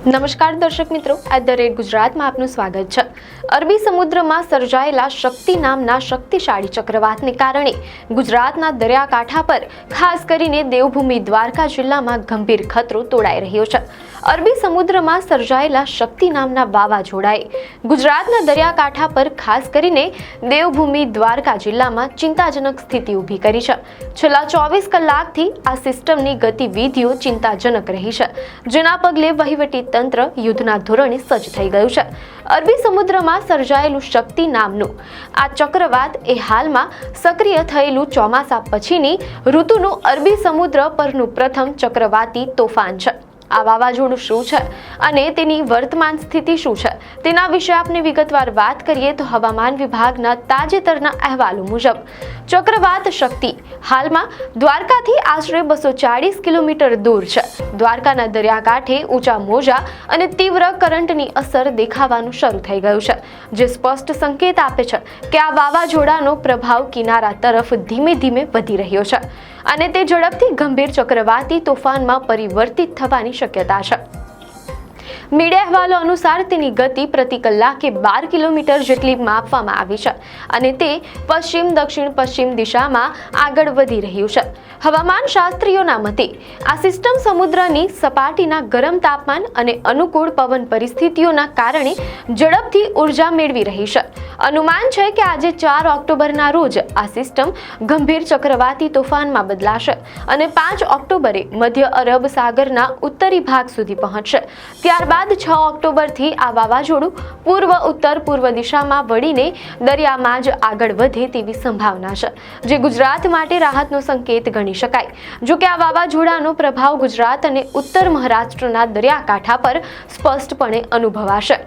નમસ્કાર દર્શક મિત્રો, @ગુજરાતમાં આપનું સ્વાગત છે। અરબી સમુદ્રમાં સર્જાયેલા શક્તિ નામના શક્તિશાળી ચક્રવાતને કારણે ગુજરાતના દરિયાકાંઠા પર ખાસ કરીને દેવભૂમિ દ્વારકા જિલ્લામાં ગંભીર ખતરો તોડાઈ રહ્યો છે। અરબી સમુદ્રમાં સર્જાયેલા શક્તિ નામના વાવાઝોડાએ ગુજરાતના દરિયાકાંઠા પર ખાસ કરીને દેવભૂમિ દ્વારકા જિલ્લામાં ચિંતાજનક સ્થિતિ ઊભી કરી છે। છેલ્લા 24 કલાકથી આ સિસ્ટમની ગતિવિધિઓ ચિંતાજનક રહી છે, જેના પગલે વહીવટી તંત્ર યુદ્ધના ધોરણે સજ્જ થઈ ગયું છે। અરબી સમુદ્રમાં સર્જાયેલું શક્તિ નામનું આ ચક્રવાત એ હાલમાં સક્રિય થયેલું ચોમાસા પછીની ઋતુનું અરબી સમુદ્ર પરનું પ્રથમ ચક્રવાતી તોફાન છે। આ વાવાઝોડું શું છે અને તેની વર્તમાન સ્થિતિ શું છે તેના વિશે આપણે વિગતવાર વાત કરીએ તો હવામાન વિભાગના તાજેતરના અહેવાલો મુજબ ચક્રવાત શક્તિ હાલમાં દ્વારકાથી આશરે 240 કિલોમીટર દૂર છે। દ્વારકાના દરિયાકાંઠે ઊંચા મોજા અને તીવ્ર કરંટની અસર દેખાવાનું શરૂ થઈ ગયું છે, જે સ્પષ્ટ સંકેત આપે છે કે આ વાવાઝોડાનો પ્રભાવ કિનારા તરફ ધીમે ધીમે વધી રહ્યો છે અને તે ઝડપથી ગંભીર ચક્રવાતી તોફાનમાં પરિવર્તિત થવાની શક્યતા છે। મીડિયા અહેવાલો અનુસાર તેની ગતિ પ્રતિ કલાકે 12 કિલોમીટર જેટલી માપવામાં આવી છે અને તે પશ્ચિમ દક્ષિણ પશ્ચિમ દિશામાં આગળ વધી રહ્યું છે। હવામાન શાસ્ત્રીઓના મતે આ સિસ્ટમ સમુદ્રની સપાટીના ગરમ તાપમાન અને અનુકૂળ પવન પરિસ્થિતિઓના કારણે ઝડપથી ઉર્જા મેળવી રહી છે। અનુમાન છે કે આજે 4 ઓક્ટોબરના રોજ આ સિસ્ટમ ગંભીર ચક્રવાતી તોફાનમાં બદલાશે અને 5 ઓક્ટોબરે મધ્ય અરબ સાગરના ઉત્તરી ભાગ સુધી પહોંચશે। ત્યારબાદ 6 ઓક્ટોબરથી આ વાવાઝોડું પૂર્વ ઉત્તર પૂર્વ દિશામાં વળીને દરિયામાં જ આગળ વધે તેવી સંભાવના છે, જે ગુજરાત માટે રાહતનો સંકેત ગણી શકાય। જો કે આ વાવાઝોડાનો પ્રભાવ ગુજરાત અને ઉત્તર મહારાષ્ટ્રના દરિયાકાંઠા પર સ્પષ્ટપણે અનુભવાશે।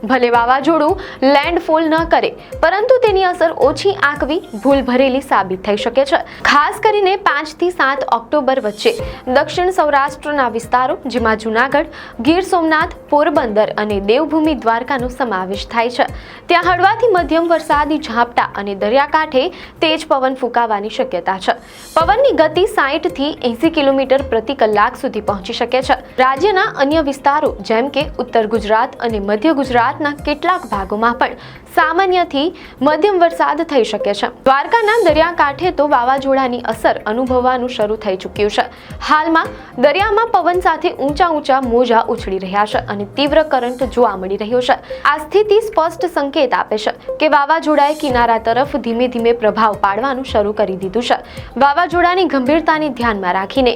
ભલે વાવાઝોડું લેન્ડફોલ ન કરે, પરંતુ તેની અસર ઓછી આંકવી ભૂલ ભરેલી સાબિત થઈ શકે છે। ખાસ કરીને 5 થી 7 ઓક્ટોબર વચ્ચે દક્ષિણ સૌરાષ્ટ્રના વિસ્તારો, જેમાં જૂનાગઢ, ગીર સોમનાથ, પોરબંદર અને દેવભૂમિ દ્વારકાનો સમાવેશ થાય છે, ત્યાં હળવાથી મધ્યમ વરસાદી ઝાપટા અને દરિયાકાંઠે તેજ પવન ફૂંકાવાની શક્યતા છે। પવનની ગતિ 60 થી 80 કિલોમીટર પ્રતિ કલાક સુધી પહોંચી શકે છે। રાજ્યના અન્ય વિસ્તારો જેમ કે ઉત્તર ગુજરાત અને મધ્ય ગુજરાત કેટલાક ભાગોમાં પણ સામાન્યથી મધ્યમ વરસાદ થઈ શકે છે। દ્વારકાના દરિયાકાંઠે તો વાવાઝોડાની અસર અનુભવવાનું શરૂ થઈ ચૂક્યું છે। હાલમાં દરિયામાં પવન સાથે ઊંચા મોજા ઉછળી રહ્યા છે અને તીવ્ર કરંટ જોવા મળી રહ્યો છે। આ સ્થિતિ સ્પષ્ટ સંકેત આપે છે કે વાવાઝોડાએ કિનારા તરફ ધીમે ધીમે પ્રભાવ પાડવાનું શરૂ કરી દીધું છે। વાવાઝોડાની ગંભીરતાને ધ્યાનમાં રાખીને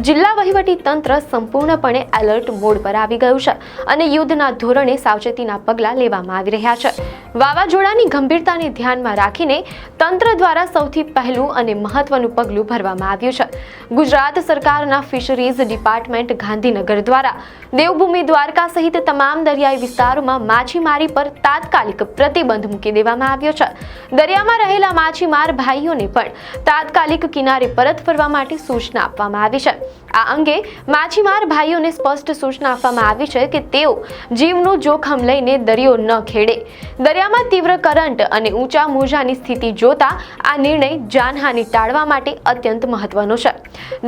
જિલ્લા વહીવટી તંત્ર સંપૂર્ણપણે એલર્ટ મોડ પર આવી ગયું છે અને યુદ્ધના ધોરણે સાવચેતીના પગલાં લેવામાં આવી રહ્યા છે। વાવાઝોડાની ગંભીરતાને ધ્યાનમાં રાખીને તંત્ર દ્વારા સૌથી પહેલું અને મહત્વનું પગલું ભરવામાં આવ્યું છે। ગુજરાત સરકારના ફિશરીઝ ડિપાર્ટમેન્ટ ગાંધીનગર દ્વારા દેવભૂમિ દ્વારકા સહિત તમામ દરિયાઈ વિસ્તારોમાં માછીમારી પર તાત્કાલિક પ્રતિબંધ મૂકી દેવામાં આવ્યો છે। દરિયામાં રહેલા માછીમાર ભાઈઓને પણ તાત્કાલિક કિનારે પરત ફરવા માટે સૂચના આપવામાં આવી છે। આ અંગે માછીમાર ભાઈઓને સ્પષ્ટ સૂચના આપવામાં આવી છે કે તેઓ જીવનું જોખમ લઈને દરિયો ન ખેડે। દરિયામાં તીવ્ર કરંટ અને ઊંચા મોજાની સ્થિતિ જોતા આ નિર્ણય જાનહાનિ ટાળવા માટે અત્યંત મહત્વનો છે।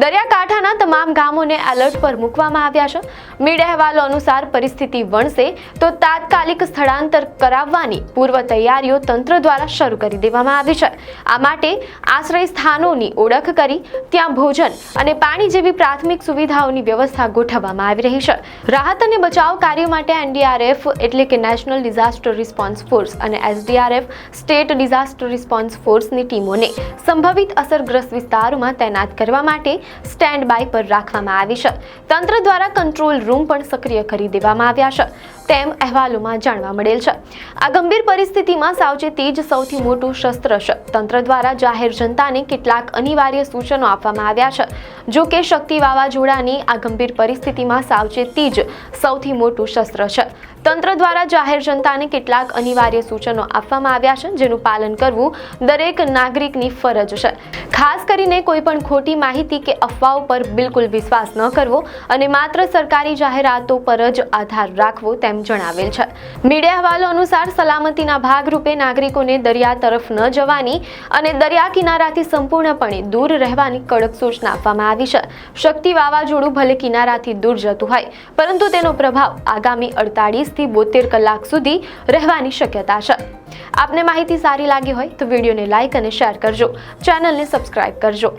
દરિયાકાંઠાના તમામ ગામોને એલર્ટ પર મૂકવામાં આવ્યા છે। મીડિયા અહેવાલો અનુસાર પરિસ્થિતિ વણસે તો તાત્કાલિક સ્થળાંતર કરાવવાની પૂર્વ તૈયારીઓ તંત્ર દ્વારા શરૂ કરી દેવામાં આવી છે। આ માટે આશ્રય સ્થાનોની ઓળખ કરી ત્યાં ભોજન અને પાણી જેવી પ્રાથમિક સુવિધાઓની વ્યવસ્થા ગોઠવવામાં આવી રહી છે। રાહત અને બચાવ કાર્ય માટે NDRF એટલે કે નેશનલ ડિઝાસ્ટર રિસ્પોન્સ ફોર્સ અને SDRF સ્ટેટ ડિઝાસ્ટર રિસ્પોન્સ ફોર્સની ટીમોને સંભવિત અસરગ્રસ્ત વિસ્તારોમાં તૈનાત કરવા માટે સ્ટેન્ડ બાય પર રાખવામાં આવી છે। તંત્ર દ્વારા કંટ્રોલ રૂમ પણ સક્રિય કરી દેવામાં આવ્યા છે તેમ અહેવાલોમાં જાણવા મળેલ છે। આ ગંભીર પરિસ્થિતિમાં સાવચેતી જ સૌથી મોટું શસ્ત્ર છે। તંત્ર દ્વારા જાહેર જનતાને કેટલાક અનિવાર્ય સૂચનો આપવામાં આવ્યા છે। જો કે શક્તિ વાવાઝોડાની આ ગંભીર પરિસ્થિતિમાં સાવચેતી જ સૌથી મોટું શસ્ત્ર છે। તંત્ર દ્વારા જાહેર જનતાને કેટલાક અનિવાર્ય સૂચનો આપવામાં આવ્યા છે, જેનું પાલન કરવું દરેક નાગરિકની ફરજ છે। ખાસ કરીને કોઈ પણ ખોટી માહિતી કે અફવાઓ પર બિલકુલ વિશ્વાસ ન કરવો અને માત્ર સરકારી જાહેરાતો પર જ આધાર રાખવો તેમ તેમ જણાવેલ છે। મીડિયા અહેવાલો અનુસાર સલામતીના ભાગરૂપે નાગરિકોને દરિયા તરફ ન જવાની અને દરિયા કિનારાથી સંપૂર્ણપણે દૂર રહેવાની કડક સૂચના આપવામાં આવી છે। શક્તિ વાવાઝોડું ભલે કિનારાથી દૂર જતું હોય, પરંતુ તેનો પ્રભાવ આગામી 48 થી 72 કલાક સુધી રહેવાની શક્યતા છે। આપને માહિતી સારી લાગી હોય તો વિડીયોને લાઇક અને શેર કરજો, ચેનલને સબસ્ક્રાઇબ કરજો।